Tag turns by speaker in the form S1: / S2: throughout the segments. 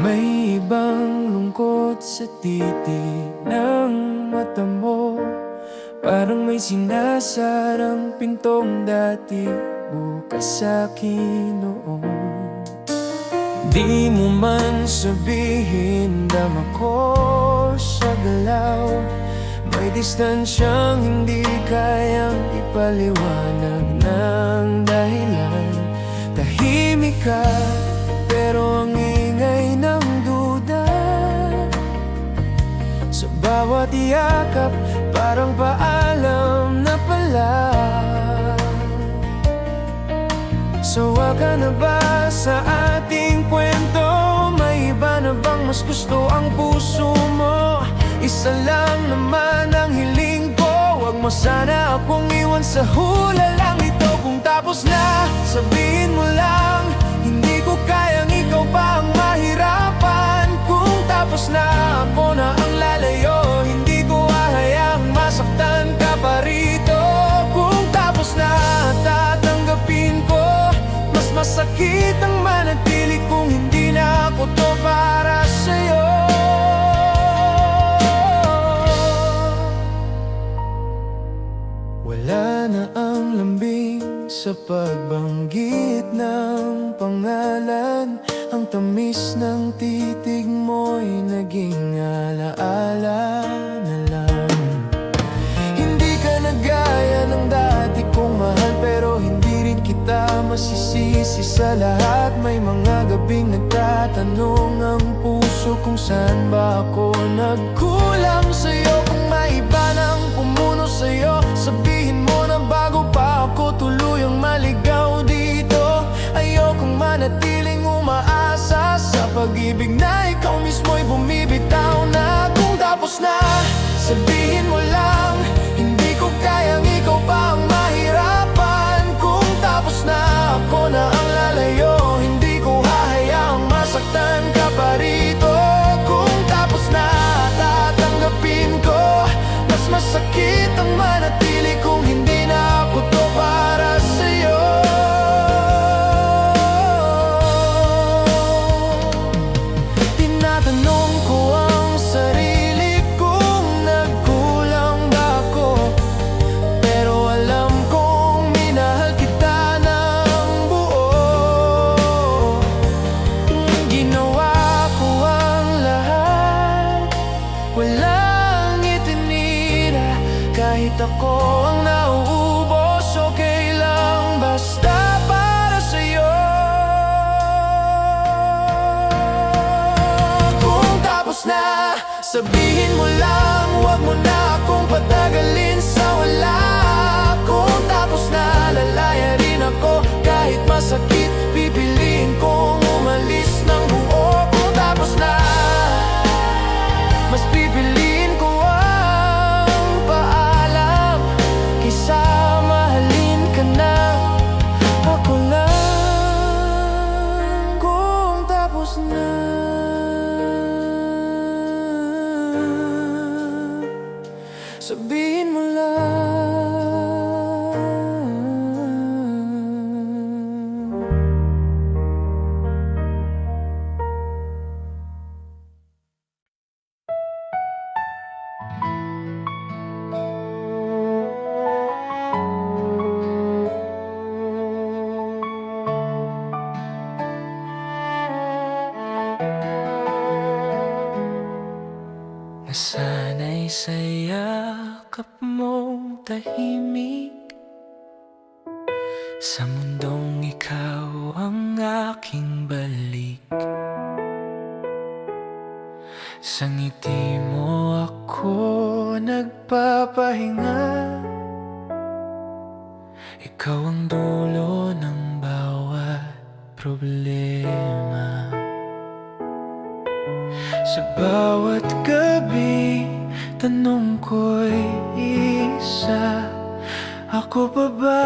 S1: May ibang lungkot sa titig ng mata mo, parang may sinasarang pintong dati bukas sa'kin noon. Di mo man sabihin, dama ko sa galaw. May distansyang hindi kayang ipaliwanag ng dahilan. Tahimik ka, pero ang ingay ng duda. Sa bawat yakap, parang paalam na pala. Sawa ka na ba sa ating kwento? May iba na bang mas gusto ang puso mo? Isa lang naman ang hiling ko, wag mo sana akong iwan sa hula lang ito. Kung tapos na, sabihin mo lang, hindi ko kayang ikaw pa ang mahirapan. Kung tapos na, ako na ang lalayo, hindi ko hahayaang masaktan ka pa rito. Kung tapos na, tatanggapin ko, mas masakit ang manatili kung hindi na ako to para sa'yo. Wala na ang lambing sa pagbanggit ng pangalan. Ang tamis ng titig mo'y naging alaala na lang. Hindi ka na gaya ng dati kong mahal, pero hindi rin kita masisisi sa lahat. May mga gabing nagtatanong ang puso kung saan ba ako nagkulang sa'yo. Kung may iba nang pumuno sa'yo, sabihin mo na bago pa ako tuluyang maligaw dito. Ayokong manatiling umaasa sa pag-ibig na ikaw mismo'y bumibitaw na. Kung tapos na, sabihin mo lang, hindi ko kayang ikaw pa ang mahirapan. Kung tapos na, ako na ang lalayo, hindi ko hahayaang masaktan ka pa rito. Kung tapos na, tatanggapin ko, mas masakit ang manatili kung hindi na ako to para sa'yo. Tinatanong ko ang sarili kung nagkulang ba ako, pero alam kong minahal kita ng buo. Ginawa ko ang lahat, walang itinira. Kahit ako ang nauubos, okay lang basta para sa'yo. Kung tapos na, sabihin mo lang, huwag mo na akong patagalin sa wala. Kung tapos na, lalaya rin ako kahit masakit, pipiliin kong umalis ng buo. Kung tapos na, mas pipiliin ko ang paalam kaysa mahalin ka na ako lang. Kung tapos na, sabihin mo lang. Nasanay sa yakap mong tahimik, sa mundong ikaw ang aking balik. Sa ngiti mo ako nagpapahinga, ikaw ang dulo ng bawat problema. Sa bawat gabi, tanong ko'y isa, ako pa ba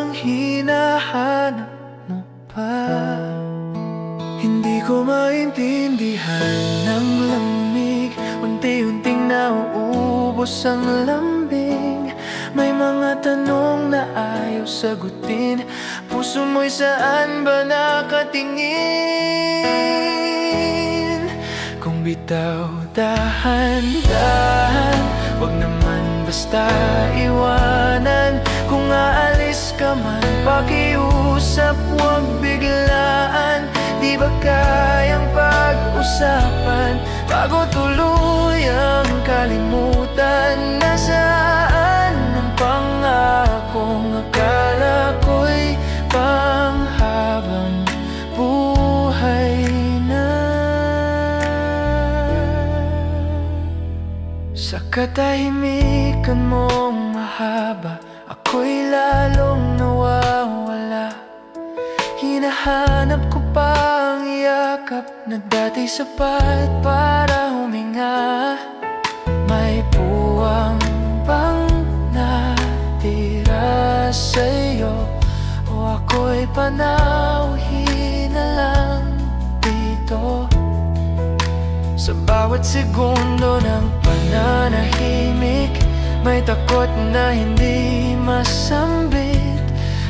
S1: ang hinahanap mo pa? Hindi ko maintindihan ng lamig, unti-unting nauubos ang lambing. May mga tanong na ayaw sagutin, puso mo'y saan ba nakatingin? bitaw, dahan-dahan, wag naman basta iwanan. Kung aalis ka man, pakiusap, wag biglaan. Di ba kayang pag-usapan bago tuluyang kalimutan? Nasaan ang pangakong akala ko'y panghabang buhay na? Sa katahimikan mong mahaba, ako'y lalong nawawala. Hinahanap ko pa ang yakap na dati sapat para huminga. May puwang bang natira sa'yo, o ako'y panauhin na lang dito? Sa bawat segundo ng pananahimik, may takot na hindi masambit.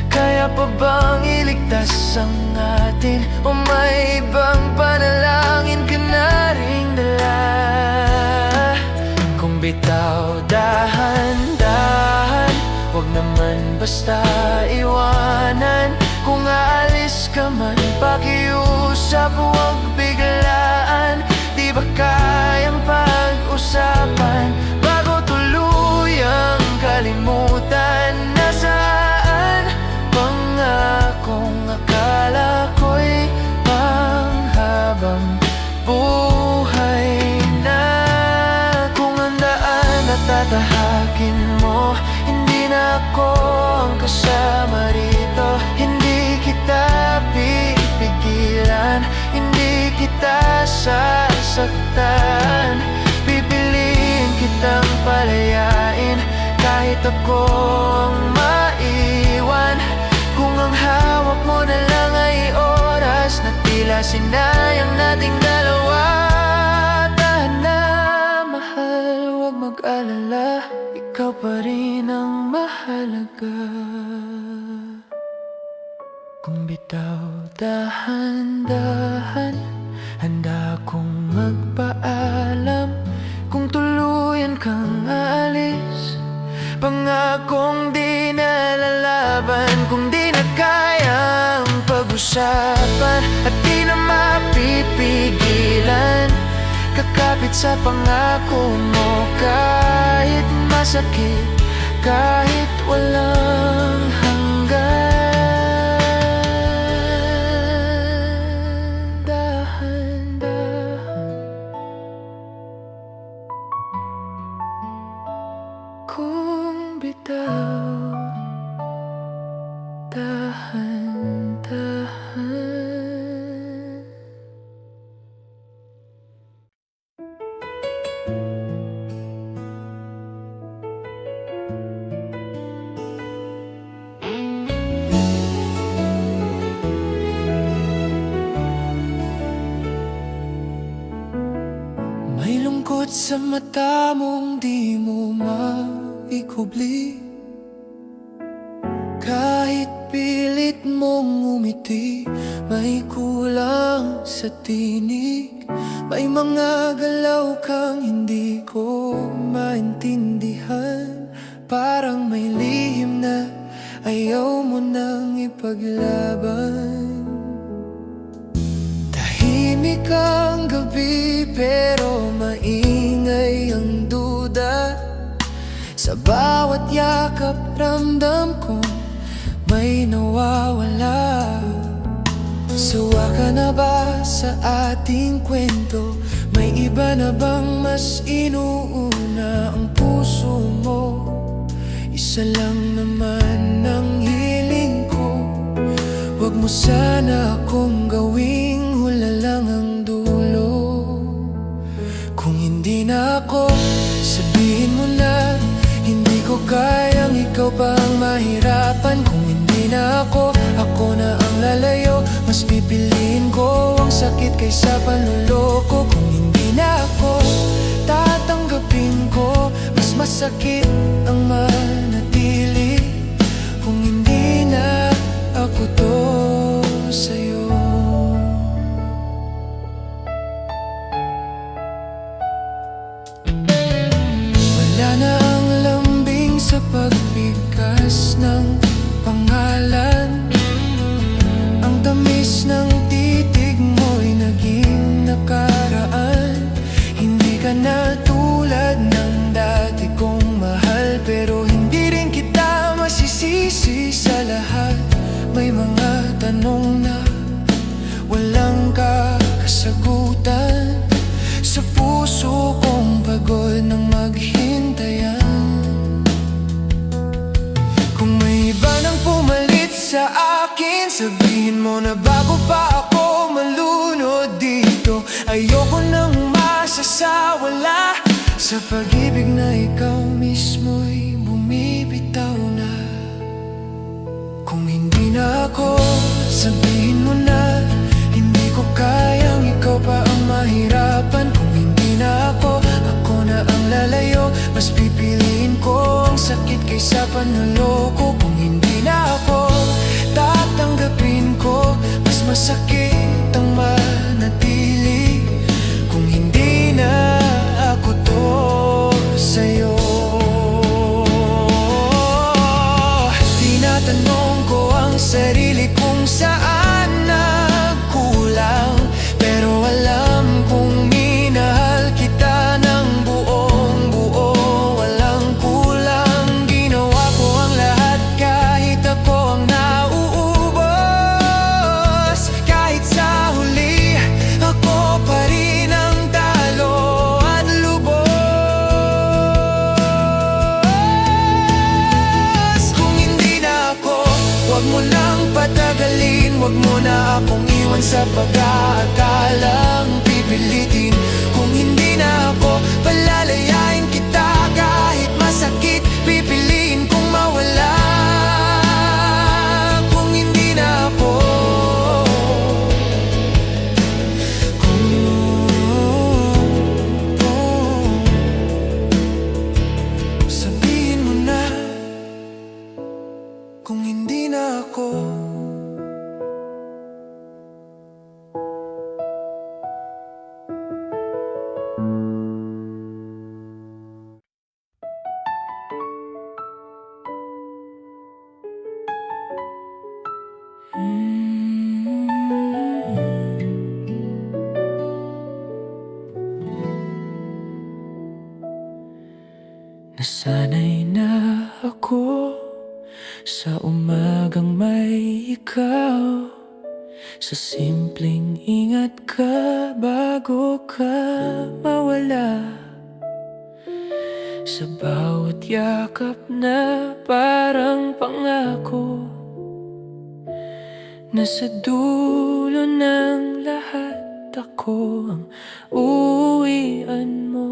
S1: Kaya pa bang iligtas ang atin, o may ibang panalangin ka na ring dala? Kung bitaw, dahan-dahan, wag naman basta iwanan. Kung aalis ka man, pakiusap, wag biglaan. Di ba kayang pag-usapan bago tuluyang kalimutan? Nasaan pangakong akala ko'y panghabang buhay na? Kung ang daan at tatahakin mo, hindi na ako ang kasama rito. Hindi kita pipigilan, hindi kita sasaktan. Pipiliin kitang palayain kahit ako ang maiwan. Kung ang hawak mo na lang ay oras na tila sinayang nating dalawa. Tahan na, mahal, huwag mag-alala, ikaw pa rin ang mahalaga. Kung bitaw, dahan-dahan, handa akong magpaalam. Kung tuluyan kang aalis, pangakong di nalalaban. Kung di na kayang pag-usapan at di na mapipigilan, kakapit sa pangako mo kahit masakit, kahit walang hanggan. Dahan-dahan, kung bitaw, dahan-dahan. May lungkot sa mata mong di mo maikubli. Kahit pilit mong umiti, may kulang sa tinig. May mga galaw kang hindi ko maintindihan. Parang may lihim na ayaw mo nang ipaglaban. Tahimik ang gabi pero maingay ang duda. Sa bawat yakap ramdam kong may nawawala. Sawa ka na ba sa ating kwento? May iba na bang mas inuuna ang puso mo? Isa lang naman ang hiling ko. Huwag mo sana akong gawing hula lang ang dulo. Kung hindi na ako, sabihin mo na. Hindi ko kayang ikaw pa ang mahirapan. Kung hindi na ako, ako na ang lalayo. Mas pipiliin ko ang sakit kaysa panloloko. Kung hindi na ako, tatanggapin ko. Mas masakit ang manatili. Kung hindi na ako to sa'yo. sa'yo na bago pa ako malunod dito, ayoko nang masasawala sa pag-ibig na ikaw mismo'y bumibitaw na. Kung hindi na ako, sabihin mo na, hindi ko kayang ikaw pa ang mahirapan. Kung hindi na ako, ako na ang lalayo. Mas pipiliin ko ang sakit kaysa panloloko. Kung hindi na ako, tatanggapin ko, mas masakit ang manatili. Kung hindi na ako to sa'yo. Tinatanong ko ang sarili kung saan nagkulang, pero alam kong minahal kita ng buong buo, walang kulang. Ginawa ko ang lahat kahit ako ang nauubos. Kahit sa huli, ako pa rin ang talo at lubos. Kung hindi na ako, huwag mo nang patagalin. Huwag mo na akong iwan sa pag-aakalang pipilitin. Kung hindi na ako, palalayain kita kahit masakit. Pipiliin kong mawala. Kung hindi na ako, sabihin mo na. Kung hindi na ako, nasanay na ako sa umagang may ikaw, sa simpleng ingat ka bago ka mawala, sa bawat yakap na parang pangako, na sa dulo ng lahat ako ang uuwian mo.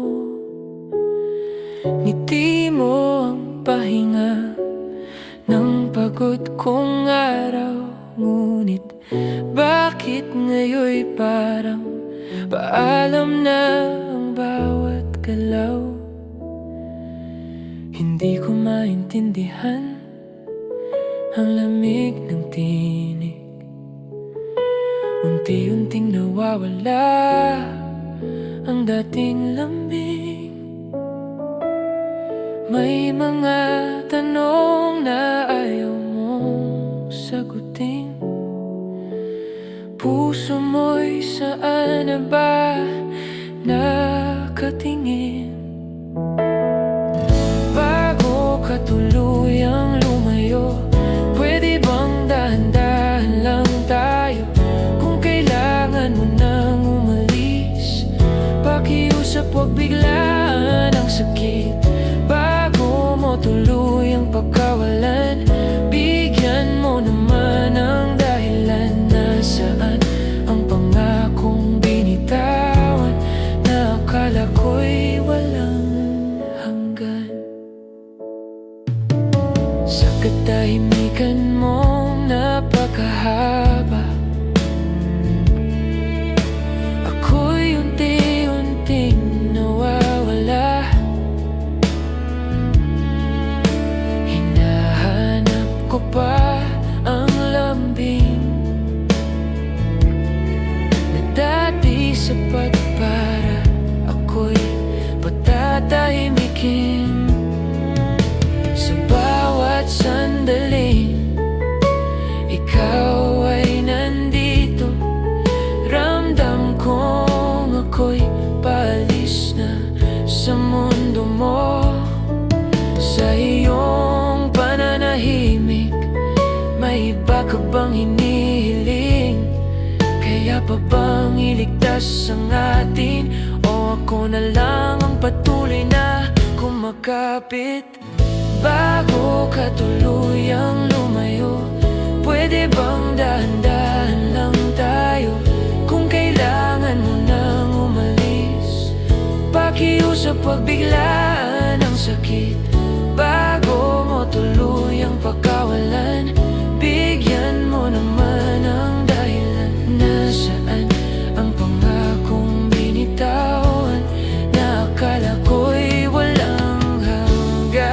S1: Ngiti mo ang pahinga ng pagod kong araw, ngunit bakit ngayon'y parang paalam na ang bawat galaw? Hindi ko maintindihan ang lamig ng tinig, unti-unting nawawala ang dating lambing. May mga tanong na ayaw mong sagutin. Puso mo'y saan na ba nakatingin? Bago ka tuluyang lumayo, pwede bang dahan-dahan lang tayo? Kung kailangan mo nang umalis, pakiusap, huwag biglaan ang sakit. Bago mo tuluyang pagkawalan, bigyan mo naman ang dahilan. Nasaan ang pangakong binitawan na akala ko'y walang hanggan? Sa katahimikan mong napakahaba, ako'y unti-unting nawawala. Hinahanap ko pa ang lambing na dati sapat para ako'y patatahimikin. Sa bawat sandali, ikaw ay nandito. Ramdam kong ako'y paalis na sa mundo mo. Sa iyong pananahimik, may iba ka bang hinihiling? Kaya pa bang iligtas ang atin? O ako na lang ang patuloy na kumakapit? Bago ka tuluyang lumayo, Pwede bang dahan-dahan lang tayo? Kung kailangan mo nang umalis, pakiusap pag biglaan ang sakit. Bago mo tuluyang pagkawalan, bigyan mo naman ang dahilan. Nasaan ang pangakong binitawan na akala ko'y walang hanggan?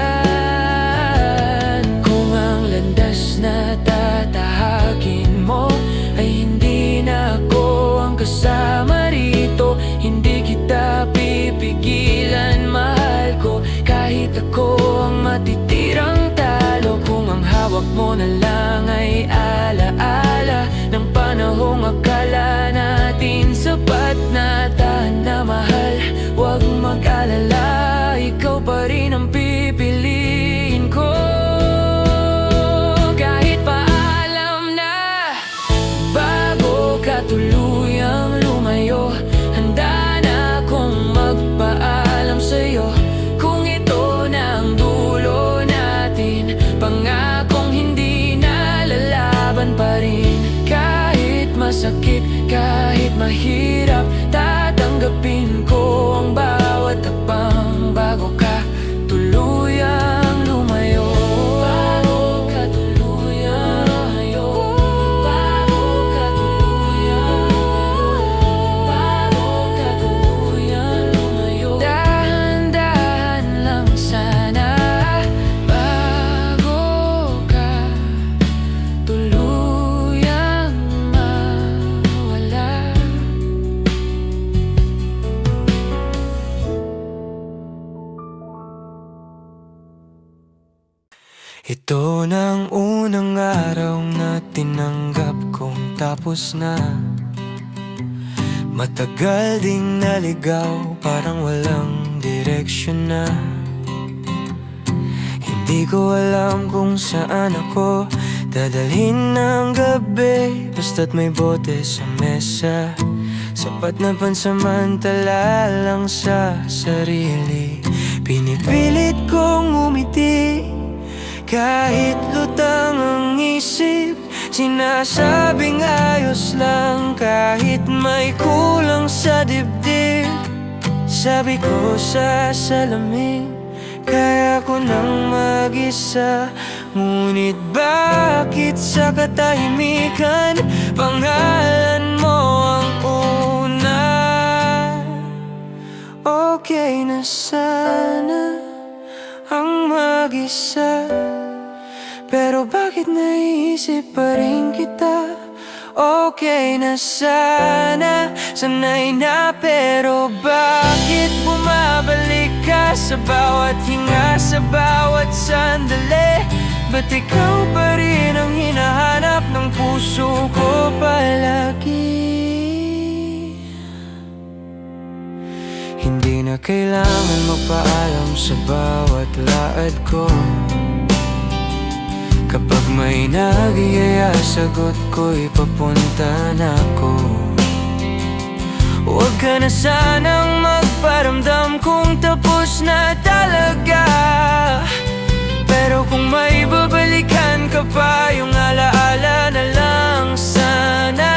S1: Kung ang landas na tatahakin mo ay hindi na ako ang kasama rito, hindi kita pipigilan, mahal ko, kahit ako ang matitirang talo. Kung ang hawak mo na lang ay alaala ng panahong akala natin sapat na tahan na mahal, huwag mag-alala, ikaw pa rin ang pipiliin ko. Kahit paalam na bago ka tuluyang lumayo, handa na akong magpaalam sa'yo. Kung ito na ang dulo natin, pangakong hindi na lalaban pa rin. Kahit masakit, kahit mahirap, tatanggapin ko ang bawat hakbang bago ka tuluyang lumayo. Bago ka tuluyang lumayo, bago ka tuluyang lumayo, bago ka tuluyang lumayo. Dahan-dahan lang sana bago ka tuluyang mawala. Ito na ang unang araw na tinanggap kong tapos na. Matagal ding naligaw, parang walang direksyon na. Hindi ko alam kung saan ako dadalhin ng gabi, basta't may bote sa mesa. Sapat na pansamantala lang sa sarili. Pinipilit kong umiti kahit lutang ang isip. Sinasabing ayos lang kahit may kulang sa dibdib. Sabi ko sa salamin, kaya ko nang mag-isa. Ngunit bakit sa katahimikan pangalan mo ang una? Okay na sana ang mag-isa, pero bakit naiisip pa rin kita? Okay na sana, sanay na, pero bakit bumabalik ka sa bawat hinga, sa bawat sandali? Ba't ikaw pa rin ang hinahanap ng puso ko palagi? Hindi na kailangan magpaalam sa bawat laad ko. Kapag may nag-iaya, sagot ko'y papunta na ako. Huwag ka na sanang magparamdam kung tapos na talaga. Pero kung may babalikan ka pa, yung alaala na lang sana.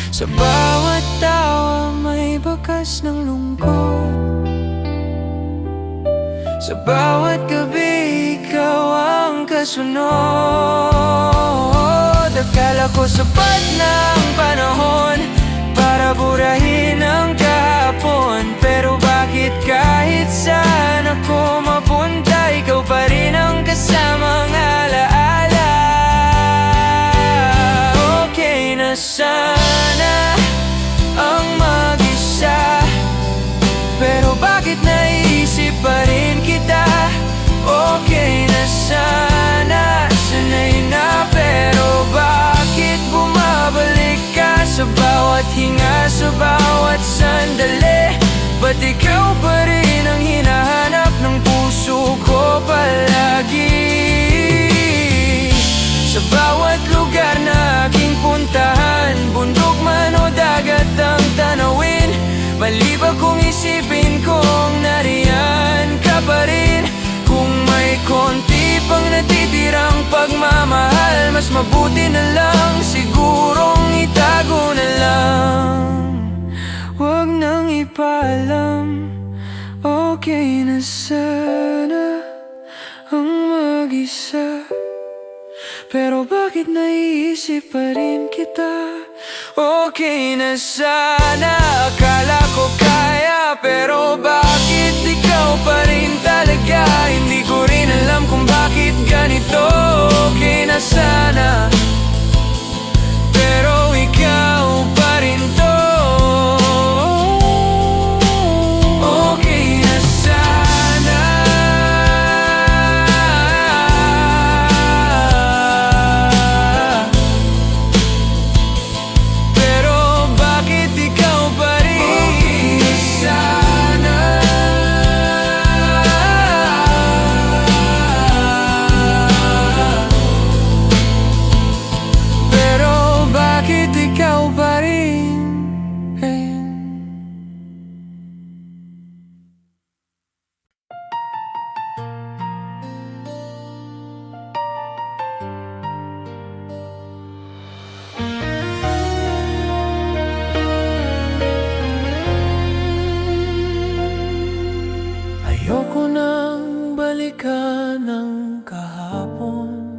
S1: Sa bawat tawa may bakas ng lungkot. Sa bawat gabi ikaw ang kasunod. Akala ko sapat na ang panahon para burahin ang kahapon, pero bakit kahit saan ako mapunta, ikaw pa rin ang kasamang alaala? Okay na sana ang mag-isa, pero bakit naiisip pa rin kita? Okay na sana, sanay na, pero bakit bumabalik ka sa bawat hinga, sa bawat sandali? Ba't ikaw pa rin ang hinahanap ng puso ko palagi? Sa bawat lugar na aking puntahan, bundok man o dagat ang tanawin, mali ba kung isipin kong nariyan ka pa rin? Kung may konti pang natitirang pagmamahal, mas mabuti na lang sigurong itago na lang. Huwag nang ipaalam, okay na sana ang mag-isa. Pero bakit naiisip pa rin kita? Okay na sana, akala ko kaya, pero bakit ikaw pa rin talaga? Hindi ko rin alam kung bakit ganito. Okay na sana, pero ikaw pa rin to. Okay na sana, pero bakit ikaw pa rin? Okay na sana, pero bakit ikaw pa rin? Ayoko nang balikan ang kahapon,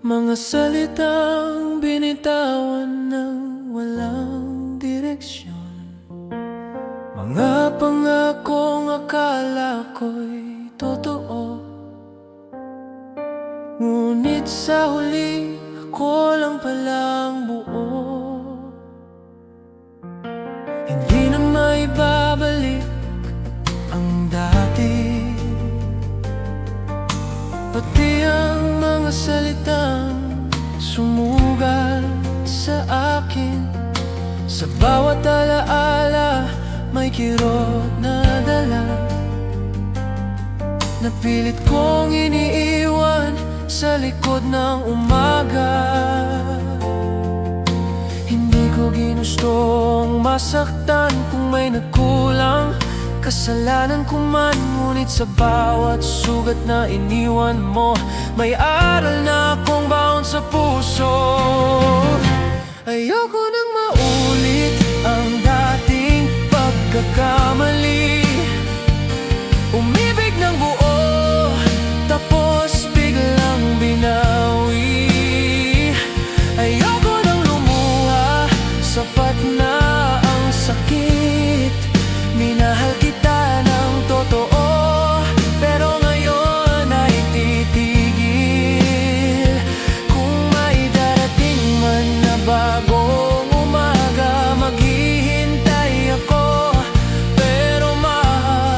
S1: mga salitang binitawan ng walang direksyon, mga pangakong akala ko'y totoo, ngunit sa huli ako lang palang buo. Hindi na maibabalik ang dati, pati ang mga salitang sumugat sa akin. Sa bawat alaala may kirot na dala, napilit kong iniiwan sa likod ng umaga. Hindi ko ginustong masaktan kung may nagkulang, kasalanan ko man, ngunit sa bawat sugat na iniwan mo, may aral na akong baon sa puso. Ayoko nang maulit ang dating pagkakamali, umibig ng buo, tapos biglang binawi. Ayoko nang lumuha, sapat na ang sakit. Minahal kita ng totoo, pero ngayon ay titigil. Kung may darating man na bagong umaga, maghihintay ako, pero mas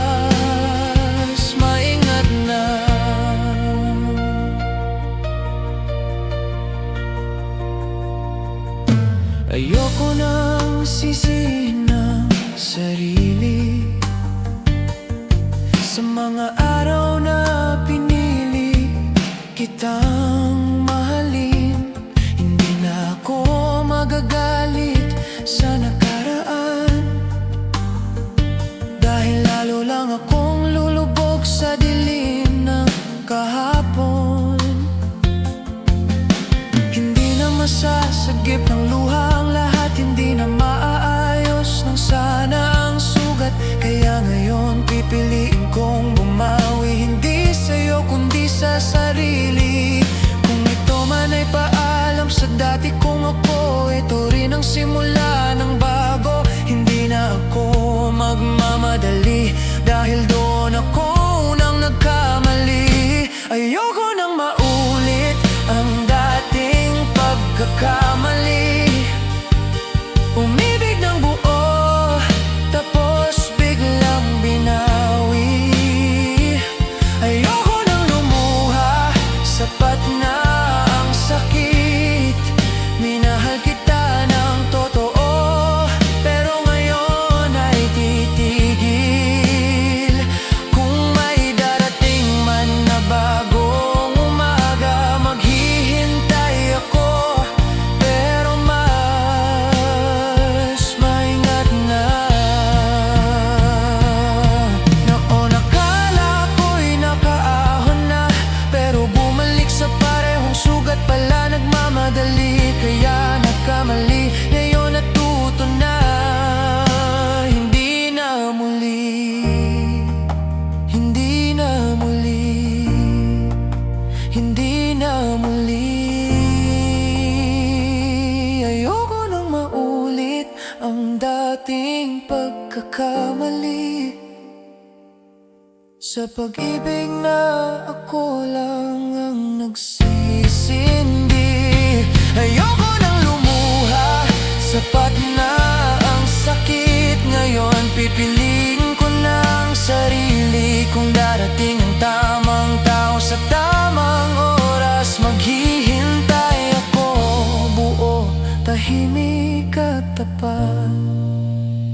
S1: maingat na. Ayoko nang sisihin ang sarili sa mga araw na pinili kitang mahalin. Hindi na ako magagalit sa nakaraan, dahil lalo lang akong lulubog sa dilim ng kahapon. Hindi na masasagip ng luha ang lahat, hindi na maaayos ng sana ang sugat. Kaya ngayon pipiliin kong bumawi, hindi sa'yo kundi sa sarili. Kung ito man ay paalam sa dati kong ako, ito rin ang simula ng bago. Hindi na ako magmamadali, dahil doon ako unang nagkamali. Ayoko nang maulit ang dating pagkakamali, umibig ng buo, tapos biglang binawi. Ayoko nang lumuha, sapat na ang sakit. Minahal kita ng totoo, ng dating pagkakamali. Sa pag-ibig na ako lang ang nagsisindi. Ayoko nang lumuha, sapat na ang sakit ngayon. Pipiliin ko ng sarili kung darating ang tamang tao sa tamang oras. Maghihintay ako, buo, tahimik at tapat.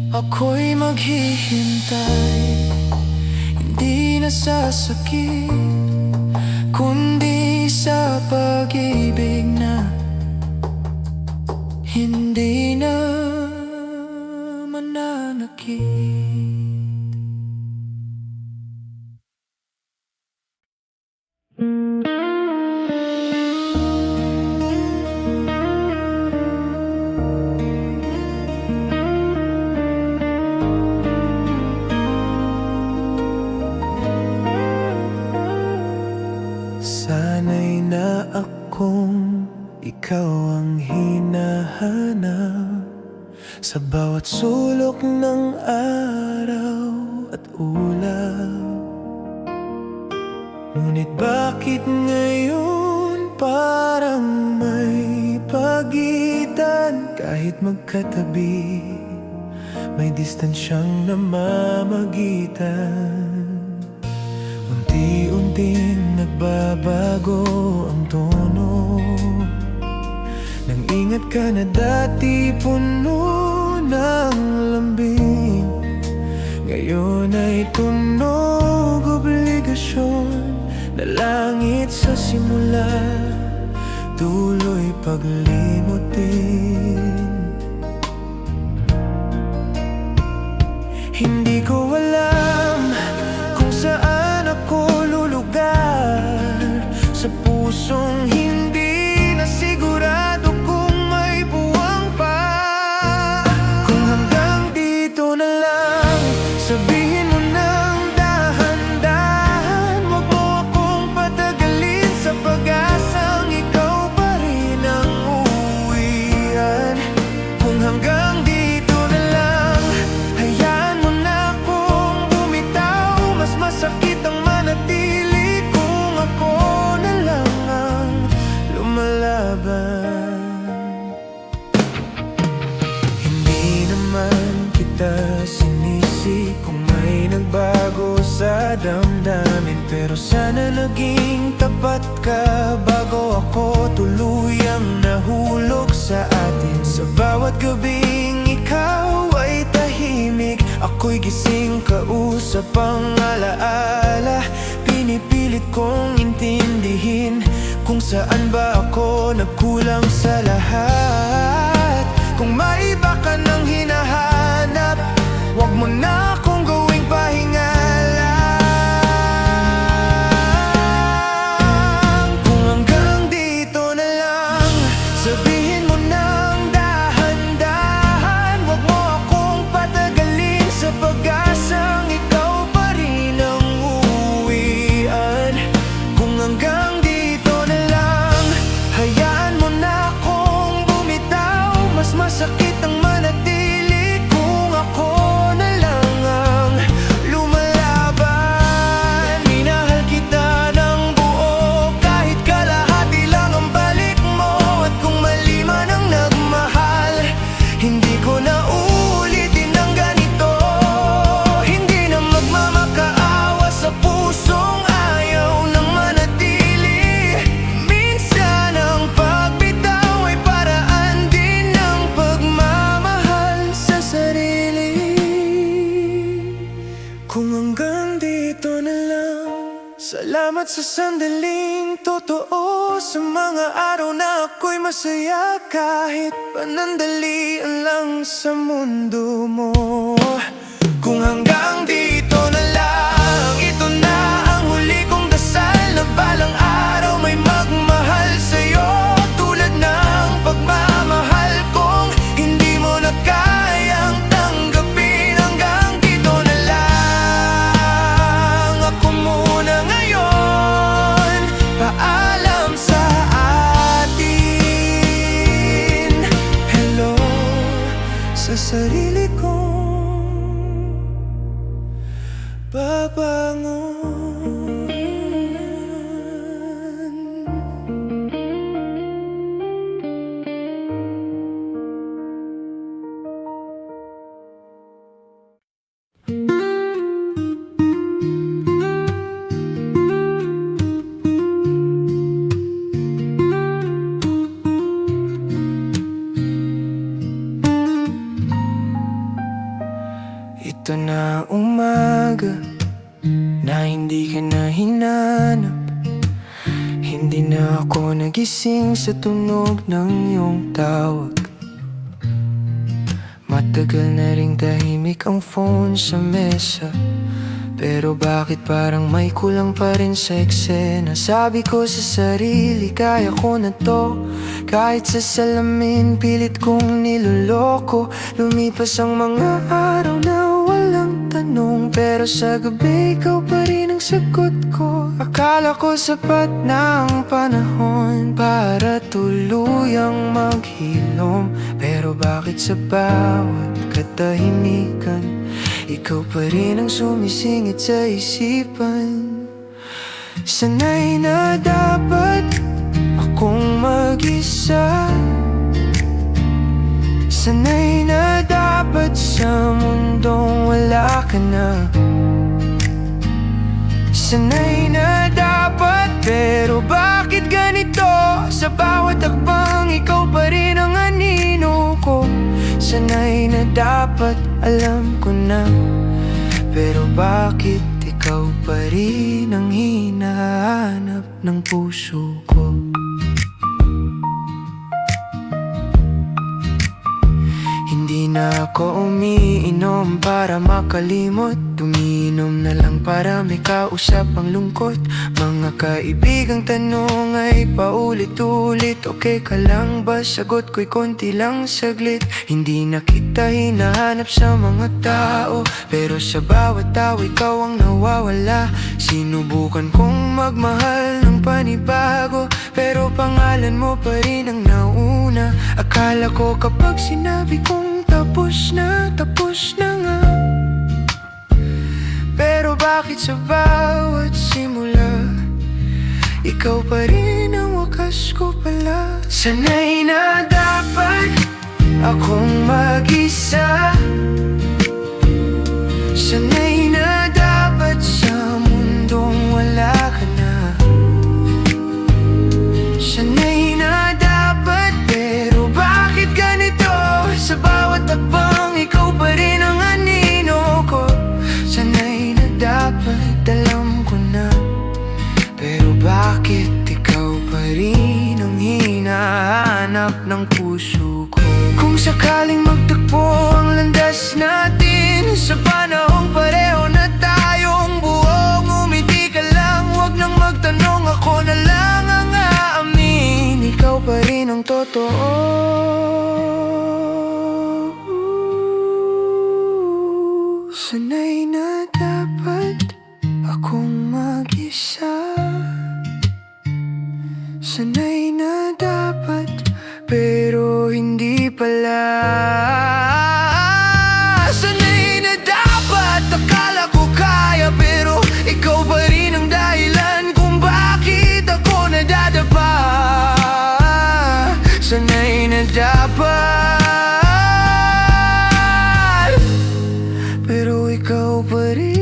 S1: Ako'y maghihintay, hindi na sa sakit, kundi sa pag-ibig na hindi na mananakit. Sana'y na akong ikaw ang hinahanap sa bawat sulok ng araw at ulap. Ngunit bakit ngayon parang may pagitan? Kahit magkatabi, may distansyang namamagitan. Unti-unting nagbabago ang tono nang ingat ka na dati puno ng lambing. Ngayon ay tunog, obligasyon na langit sa simula, tuloy paglimutin. Hindi ko alam kung saan ako lulugar sa pusong hindi na sigurado kung may buwang pa. Kung hanggang dito na lang, sabihin mo nang dahan-dahan. Huwag mo akong patagalin sa pag-asang ikaw pa rin ang uuwian. Kung hanggang dito na lang, hayaan mo na akong bumitaw. Mas masakit ang manatili kung ako na lang ang lumalaban. Hindi naman kita sinisi kung may nagbago sa damdamin, pero sana naging tapat ka bago ako tuluyang nahulog sa atin. Sa bawat gabing ikaw ay tahimik, ako'y gising kausap ang alaala. Pinipilit kong intindihin kung saan ba ako nagkulang sa lahat. Kung may iba ka nang hinahanap, huwag mo na akong gawing pahinga lang. Kung hanggang dito na lang, sabihin mo nang dahan-dahan. Huwag mo akong patagalin sa pag-asang ikaw pa rin ang uuwian. Kung hanggang dito na lang, hayaan mo na akong bumitaw. Mas masakit ang manatili kung ako na lang ang lumalaban. Minahal kita ng buo, kahit kalahati lang ang balik mo. At kung mali man ang nagmahal, hindi ko na uulitin ang ganito. Hindi na magmamakaawa sa pusong ayaw nang manatili. Minsan ang pagbitaw ay paraan din ng pagmamahal sa sarili. Kung hanggang dito na lang, salamat sa sandaling totoo. Sa mga araw na ako'y masaya, kahit panandalian lang sa mundo mo. Kung hanggang dito na lang, ito na ang huli kong dasal, na balang araw may magmahal sa'yo tulad ng pagmamahal kong hindi mo na kayang tanggapin. Hanggang dito na lang, ako muna ngayon. Paalam sa atin, hello sa sarili. sarili kong babangon. Ito na umaga na hindi ka na hinanap. Hindi na ako nagising sa tunog ng iyong tawag. Matagal na ring tahimik ang phone sa mesa, pero bakit parang may kulang pa rin sa eksena? Sabi ko sa sarili, kaya ko na to. Kahit sa salamin, pilit kong niloloko. Lumipas ang mga araw na walang tanong, pero sa gabi ikaw pa rin ang sagot ko. Akala ko sapat na ang panahon para tuluyang maghilom, pero bakit sa bawat katahimikan ikaw pa rin ang sumisingit sa isipan? Sanay na dapat akong mag-isa, sanay na dapat sa mundong wala ka na, sanay na dapat, pero bakit ganito? Sa bawat akbang ikaw pa rin ang anino ko. Sanay na dapat, alam ko na, pero bakit ikaw pa rin ang hinahanap ng puso ko? Hindi na ako umiinom para makalimot. Tumiinom na lang para may kausap ang lungkot. Mga kaibigang tanong ay paulit-ulit, okay ka lang ba? Sagot ko'y konti lang saglit. Hindi na kita hinahanap sa mga tao, pero sa bawat tao ikaw ang nawawala. Sinubukan kong magmahal ng panibago, pero pangalan mo pa rin ang nauna. Akala ko kapag sinabi kong tapos na nga, pero bakit sa bawat simula ikaw pa rin ang wakas ko pala? Sanay na dapat akong mag-isa, sanay na dapat sa mundong wala ka na, sanay na dapat, pero bakit ganito? Sa bawat takbang ikaw pa rin ang anino ko. Sanay na dapat, alam ko na, pero bakit ikaw pa rin ang hinahanap ng puso ko? Kung sakaling magtagpo ang landas natin sa panahong pareho na tayong buong, ngumiti ka lang, wag nang magtanong, ako na lang ang aamin. Ikaw pa rin ang totoo. Sanay na dapat akong mag-isa, sanay na dapat, pero hindi pala. Sanay na dapat, akala ko kaya, pero ikaw pa rin ang dahilan kung bakit ako nadadapa. Sanay na dapat, pero ikaw pa rin.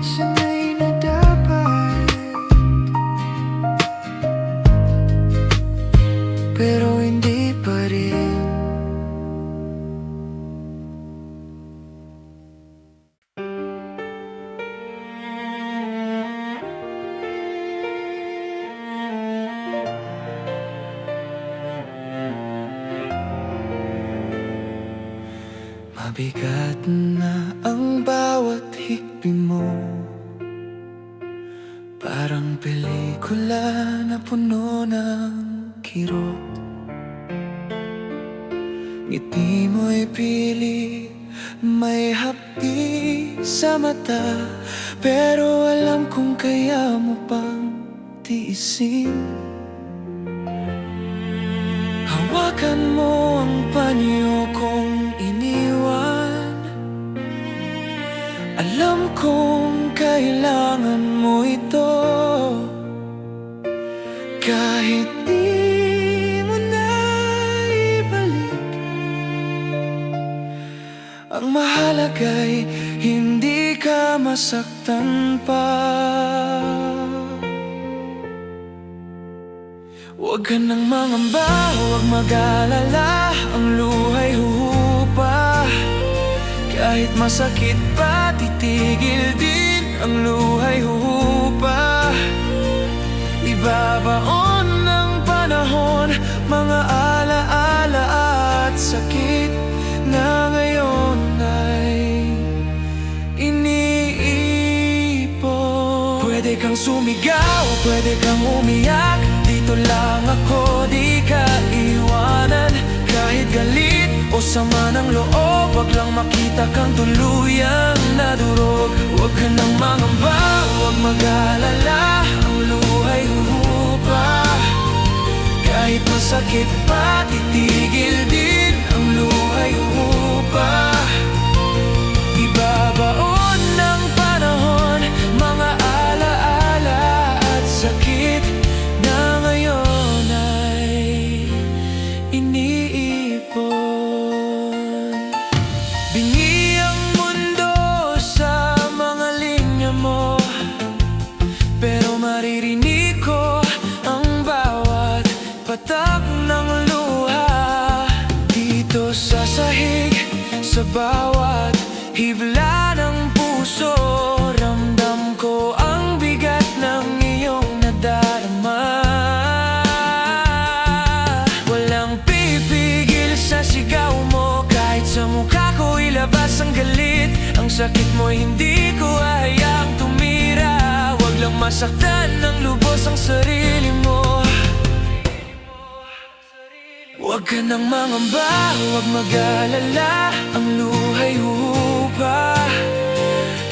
S1: Sanay na dapat, pero hindi pa rin. Mabigat na ang bawat hikbi mo, parang pelikula na puno ng kirot. Ngiti mo'y pilit, may hapdi sa mata, pero alam kong kaya mo pang tiisin. Hawakan mo ang panyo kong iniwan. Alam kong kailangan mo ito. Kahit di mo na ibalik, ang mahalaga'y hindi ka masaktan pa. Huwag ka nang mangamba, huwag mag-alala, ang luha'y huhupa. Kahit masakit pa, titigil din, ang luha'y huhupa. Ibabaon ng panahon, mga alaala at sakit na ngayon ay iniipon. Pwede kang sumigaw, pwede kang umiyak, dito lang ako, di ka iwanan. Kahit galit o sama ng loob, wag lang makita kang tuluyang nadurog. Huwag ka nang mangamba, huwag mag-alala, ang luha'y huhupa. Kahit masakit pa, titigil din, ang luha'y huhupa. Ibabaon ng panahon, mga alaala at sakit na ngayon ay iniipon. Bingi ang mundo sa mga linya mo, pero maririnig ko ang bawat patak ng luha. Dito sa sahig, sa bawat hibla ng puso, ramdam ko ang bigat ng iyong nadarama. Walang pipigil sa sigaw mo, kahit sa mukha ko ilabas ang galit. Ang sakit mo hindi ko hayaang tumira. Wag lang masaktan ng lubos ang sarili mo. Huwag ka nang mangamba, huwag mag-alala, ang luha'y huhupa.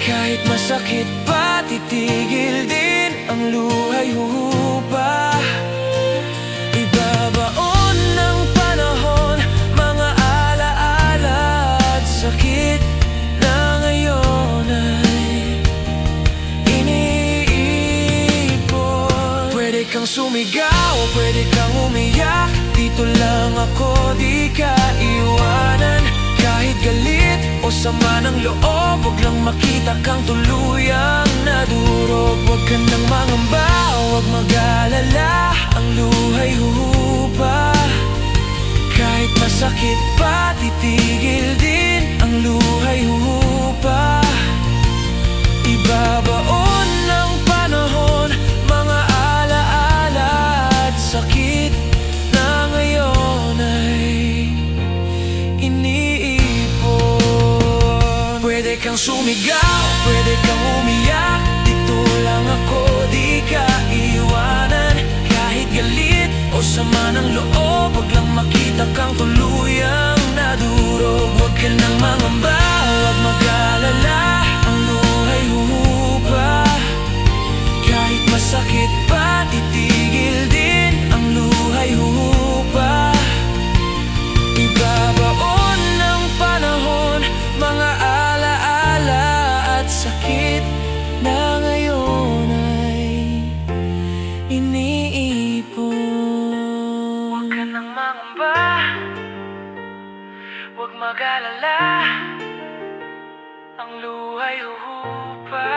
S1: Kahit masakit pa, titigil din, ang luha'y huhupa. Ibabaon ng panahon, mga alaala at sakit na ngayon ay iniipon. Pwede kang sumigaw, pwede kang umiyak, dito lang ako, di ka iwanan. Kahit galit o sama ng loob, wag lang makita kang tuluyang nadurog. Huwag ka nang mangamba, huwag mag-alala, ang luha'y huhupa. Kahit masakit pa, titigil din, ang luha'y huhupa. Ibabaon ng panahon, mga alaala at sakit na ngayon ay iniipon. Pwede kang sumigaw, pwede kang umiyak, dito lang ako, di ka iwanan. Kahit galit o sama ng loob, wag lang makita kang tuluyang nadurog. Huwag ka nang mangamba, huwag mag-alala, ang luha'y huhupa. Kahit masakit pa, titigil din, ang luha'y huhupa. Ibabaon ng panahon, mga alaala at sakit na ngayon ay iniipon. Huwag ka nang mangamba, huwag mag-alala, ang luha'y huhupa.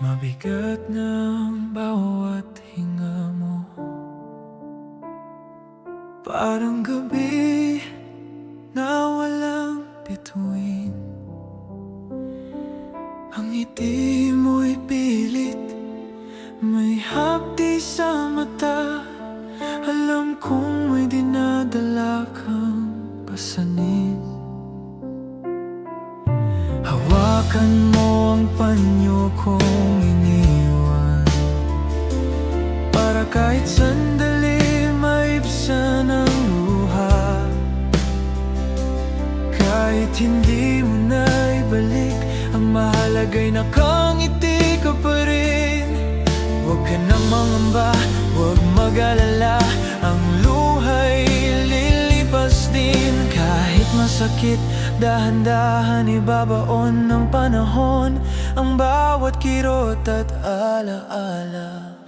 S1: Mabigat ng bawat hinga mo, parang gabi na walang bituin. Ang ngiti mo'y pilit, may hapdi sa mata. Alam kong may dinadala kang pasanin. Hawakan mo ang panyo kong iniwan, para kahit sandali maibsan hindi mo na ibalik, ang mahalaga'y nakangiti ka pa rin. Huwag ka nang mangamba, huwag mag-alala, ang luha'y lilipas din. Kahit masakit, dahan-dahan ibabaon ng panahon ang bawat kirot at alaala.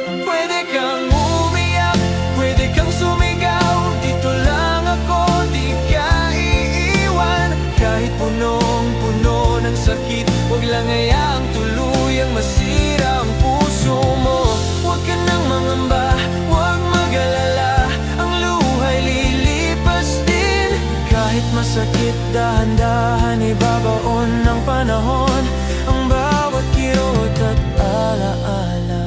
S1: Pwede kang umiyak, pwede kang sumigaw, dito lang ako, di ka iiwan. Kahit punong-puno ng sakit, huwag lang hayaang tuluyang masira ang puso mo. Huwag ka nang mangamba, huwag mag-alala, ang luha'y lilipas din. Kahit masakit, dahan-dahan ibabaon ng panahon ang bawat kirot at alaala.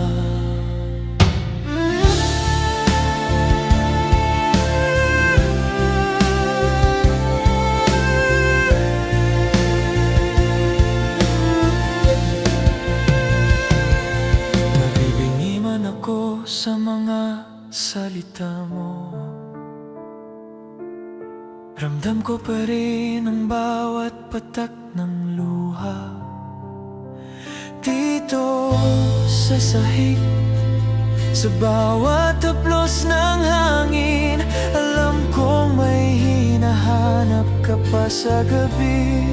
S1: Sa mga salita mo, ramdam ko pa rin ang bawat patak ng luha. Dito sa sahig, sa bawat haplos ng hangin, alam kong may hinahanap ka pa sa gabi.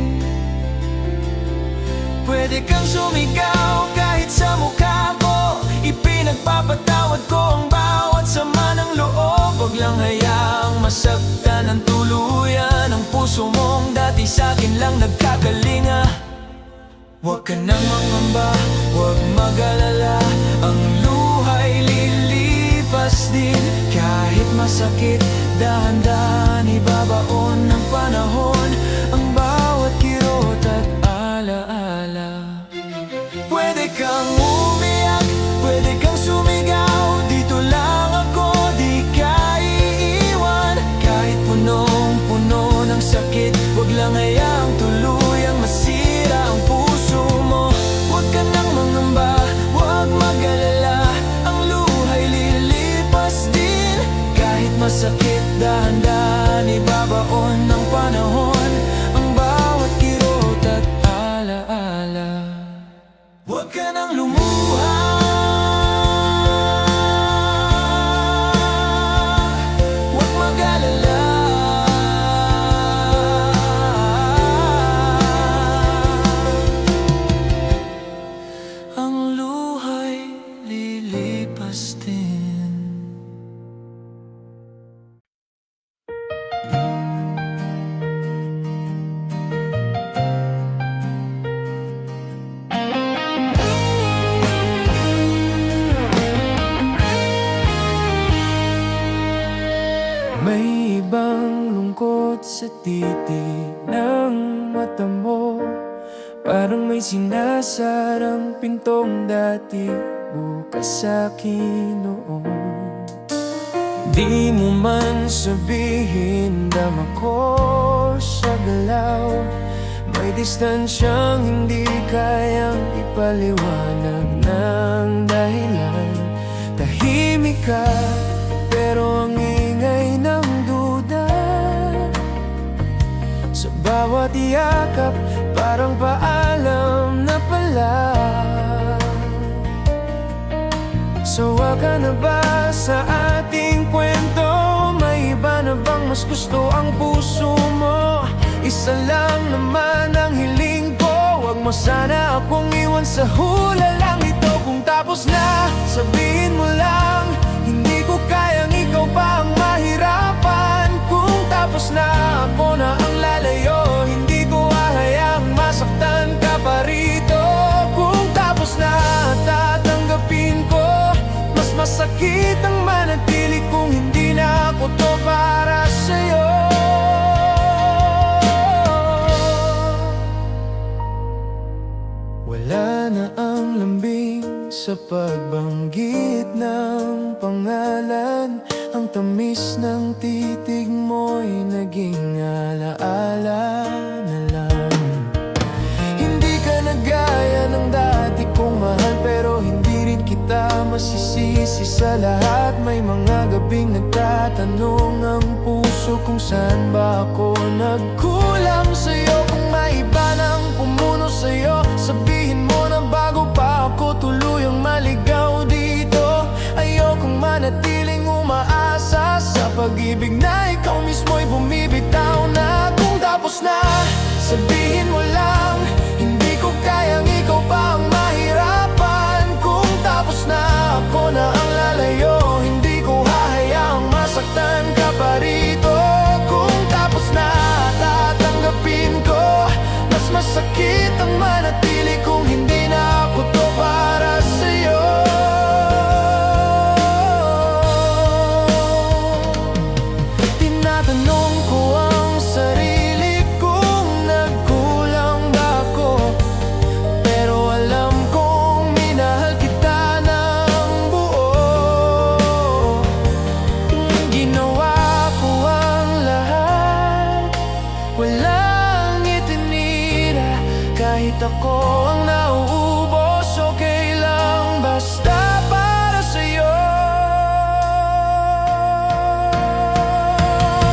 S1: Pwede kang sumigaw kahit sa mukha ko, ipinagpapatawad ko ang bawat sama ng loob. Huwag lang hayaang masaktan ng tuluyan ang puso mong dati sa'kin lang nagkakalinga. Huwag ka nang mangamba, huwag mag-alala, ang luha'y lilipas din. Kahit masakit, dahan-dahan ibabaon ng panahon ang bawat kirot at alaala. Pwede kang umiyak, pwede kang sumigaw, dito lang ako, di ka iiwan. Kahit punong-puno ng sakit, huwag lang hayaang tuluyang masira ang puso mo. Huwag ka nang mangamba, huwag mag-alala, ang luha'y lilipas din. Kahit masakit, dahan-dahan ibabaon ng panahon ang bawat kirot at alaala. Huwag ka nang lumuha, huwag mag-alala, ang luha'y lilipas din. May ibang lungkot sa titig ng mata mo, parang may sinasarang pintong dati bukas sa'kin noon. Di mo man sabihin, dama ko sa galaw, may distansyang hindi kayang ipaliwanag ng dahilan. Tahimik ka, pero ang ingay ng duda, sa bawat yakap parang paalam na pala. Sawa ka na ba sa ating kwento? May iba na bang mas gusto ang puso mo? Isa lang naman ang hiling ko, huwag mo sana akong iwan sa hula lang ito. Kung tapos na, sabihin mo lang, hindi ko kayang ikaw pa ang mahirapan. Kung tapos na, ako na ang lalayo, hindi ko hahayaang masaktan ka pa rito. Kung tapos na, tatanggapin ko, mas masakit ang manatili kung hindi na ako to para sa'yo. Wala na ang lambing sa pagbanggit ng pangalan, ang tamis ng titig mo'y naging alaala na lang. Hindi ka na gaya ng dati kong mahal, pero hindi rin kita masisisi sa lahat. May mga gabing nagtatanong ang puso kung saan ba ako nagkulang sa'yo. Kung may iba nang pumuno sa'yo, sabihin mo na bago pa ako tuluyang maligaw dito. Ayokong manatiling umaasa sa pag-ibig na ikaw mismo'y bumibitaw na. Kung tapos na, sabihin mo lang, hindi ko kayang ikaw pa ang mahirapan. Kung tapos na, ako na ang lalayo, hindi ko hahayaang masaktan ka pa rito. Kung tapos na, tatanggapin ko, mas masakit ang manatili kung hindi na ako to para sa'yo. Tinatanong ko ang sarili kung nagkulang ba ako, pero alam kong minahal kita ng buo. Ginawa ko ang lahat, walang itinira. Kahit ako ang nauubos, okay lang basta para sa'yo.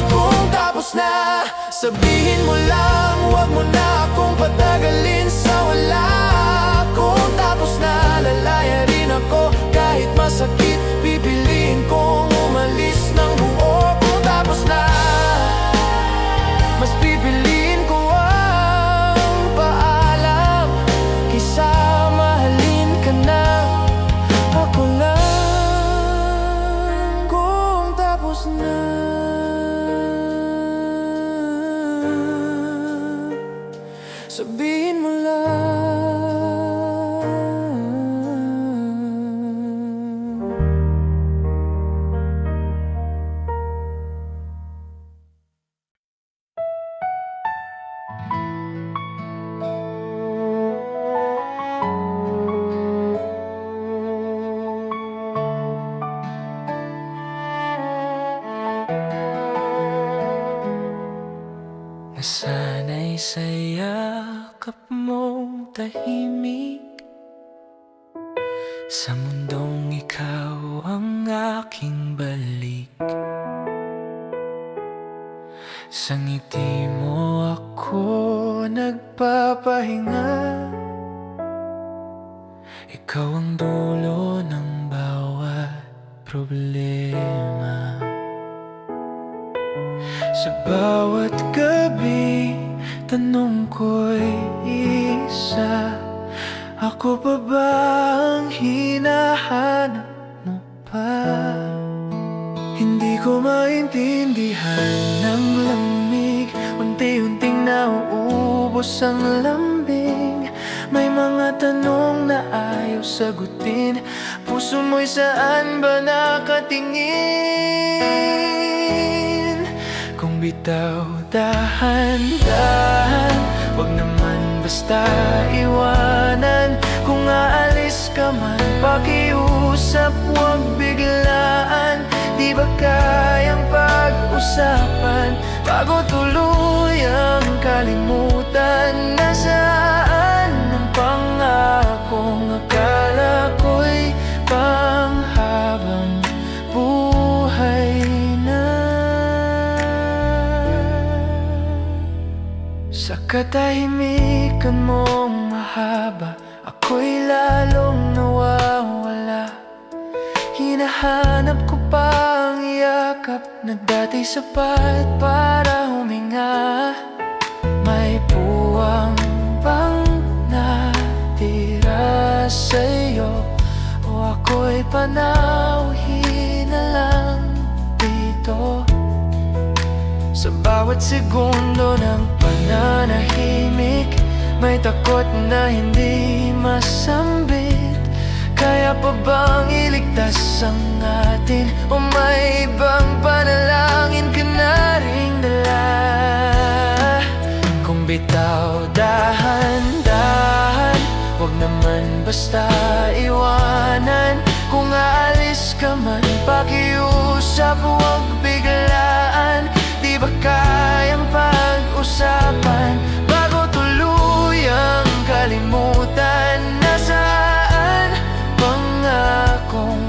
S1: Kung tapos na, sabihin mo lang, huwag mo na akong patagalin sa wala. Kung tapos na, lalaya rin ako kahit masakit, pipiliin kong umalis ng buo. Kung tapos na, mas pipiliin ko ang paalam kaysa mahalin ka na ako lang. Kung tapos na, sabihin mo lang. Nasanay sa yakap mong tahimik, sa mundong ikaw ang aking balik. Sa ngiti mo ako nagpapahinga, ikaw ang dulo ng bawat problema. Sa bawat gabi, tanong ko'y isa, ako pa ba ang hinahanap mo pa? Hindi ko maintindihan ng lamig, unti-unting nauubos ang lambing. May mga tanong na ayaw sagutin, puso mo'y saan ba nakatingin? Kung bitaw dahan-dahan, wag naman basta iwanan. Kung aalis ka man, pakiusap, wag biglaan. Di ba kayang pag-usapan bago tuluyang kalimutan? Nasaan ang pangakong akala ko'y panghabang buhay na? Sa katahimikan mong mahaba, ako'y lalong nawawala. Hinahanap ko pa ang yakap na dati sapat para huminga. May puwang bang natira sa'yo, o ako'y panauhin na lang dito? Sa bawat segundo ng pananahimik, may takot na hindi masambit. Kaya pa bang iligtas ang atin, o may ibang panalangin ka na ring dala? Kung bitaw dahan-dahan, wag naman basta iwanan. Kung aalis ka man, pakiusap, wag biglaan. Di ba kayang pag-usapan bago tuluyang kalimutan? Nasaan pangakong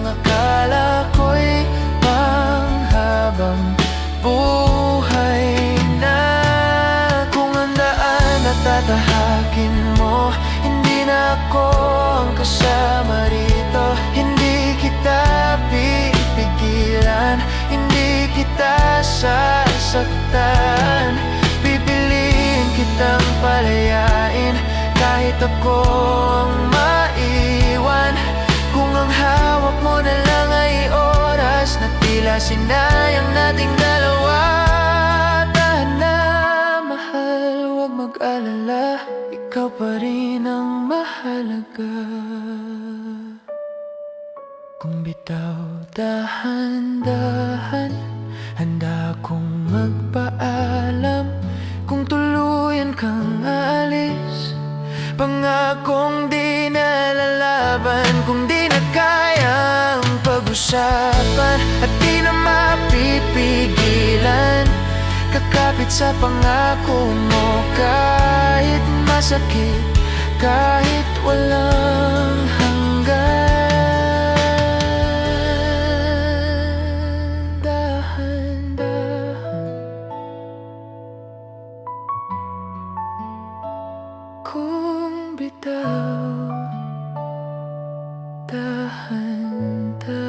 S1: masaktan. Pipiliin kitang palayain kahit ako ang maiwan. Kung ang hawak mo na lang ay oras na tila sinayang nating dalawa. Tahan na mahal, huwag mag-alala, ikaw pa rin ang mahalaga. Kung bitaw dahan-dahan, handa akong magpaalam. Kung tuluyan kang aalis, pangakong di nalalaban. Kung di na kayang pag-usapan at di na mapipigilan, kakapit sa pangako mo kahit masakit, kahit walang hanggan. Kung bitaw dahan-dahan.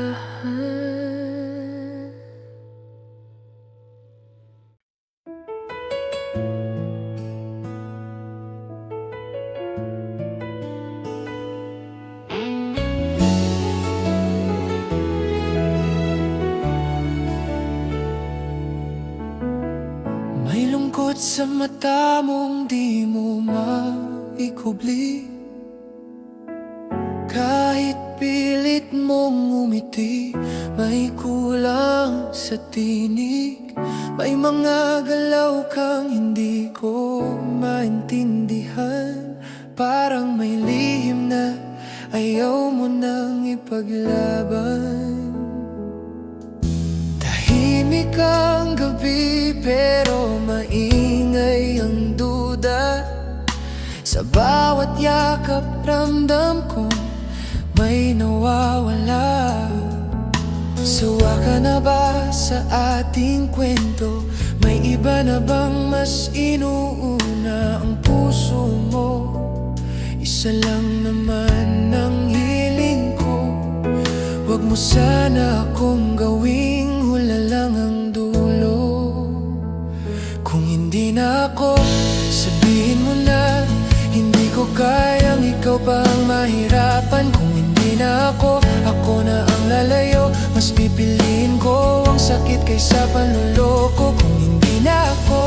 S1: May lungkot sa mata mong di mo maikubli, kahit pilit mong umiti. May kulang sa tinig, may mga galaw kang hindi ko maintindihan. Parang may lihim na ayaw mo nang ipaglaban. Tahimik ang gabi pero maingay ang duda. Sa bawat yakap ramdam kong may nawawala. Sawa ka na ba sa ating kwento? May iba na bang mas inuuna ang puso mo? Isa lang naman ang hiling ko, wag mo sana akong gawing hula lang ang dulo. Kung hindi na ako, sabihin mo na hindi ko kayang ikaw pa ang mahirapan. Kung hindi na ako, ako na ang lalayo. Mas pipiliin ko ang sakit kaysa panloloko. Kung hindi na ako,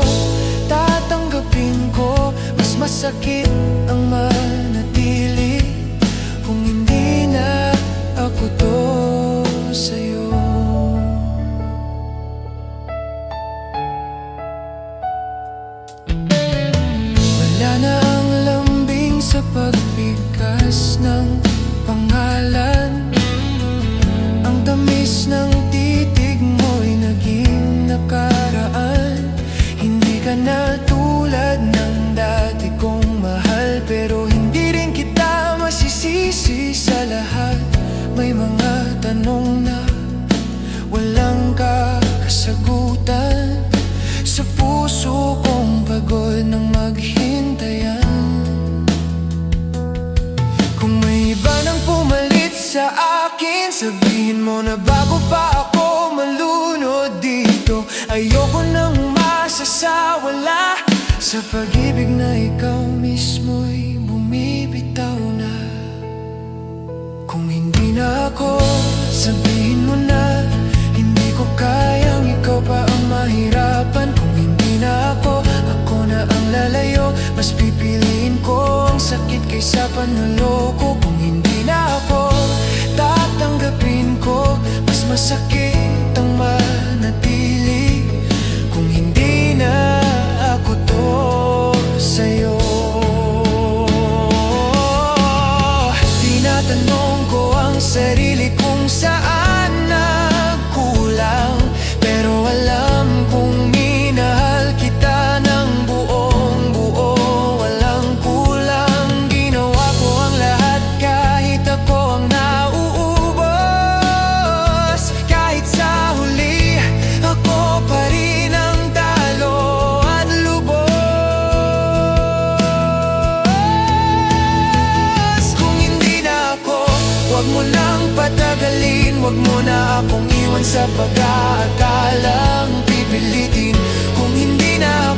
S1: tatanggapin ko mas masakit ang manatili. Kung hindi na ako to sa'yo. Wala na ang lambing sa pagbigkas ng pangalan. Ang tamis ng titig mo'y naging nakaraan. Hindi ka na tulad ng dati kong mahal, pero hindi rin kita masisisi sa lahat. May mga tanong na walang kakasagutan sa puso kong pagod ng maghintayan. Kung may iba nang pumalit sa akin, sabihin mo na bago pa ako malunod dito. Ayoko nang masasawala sa pag-ibig na ikaw mismo'y bumibitaw na. Kung hindi na ako, sabihin mo na hindi ko kayang ikaw pa ang mahirapan. Kung hindi na ako, ako na ang lalayo. Mas pipiliin ko ang sakit kaysa panloloko. Kung hindi na ako, tatanggapin ko mas masakit ang manatili. Kung hindi na ako to sa'yo. Tinatanong ko ang sarili kung saan nagkulang, pero alam kong minahal kita ng buong buo. Walang kulang, ginawa ko ang lahat kahit ako ang nauubos. Kahit sa huli, ako pa rin ang talo at lubos. Kung hindi na ako, wag mo nang patagalin. Wag mo na akong iwan sa pag-aakalang pipilitin. na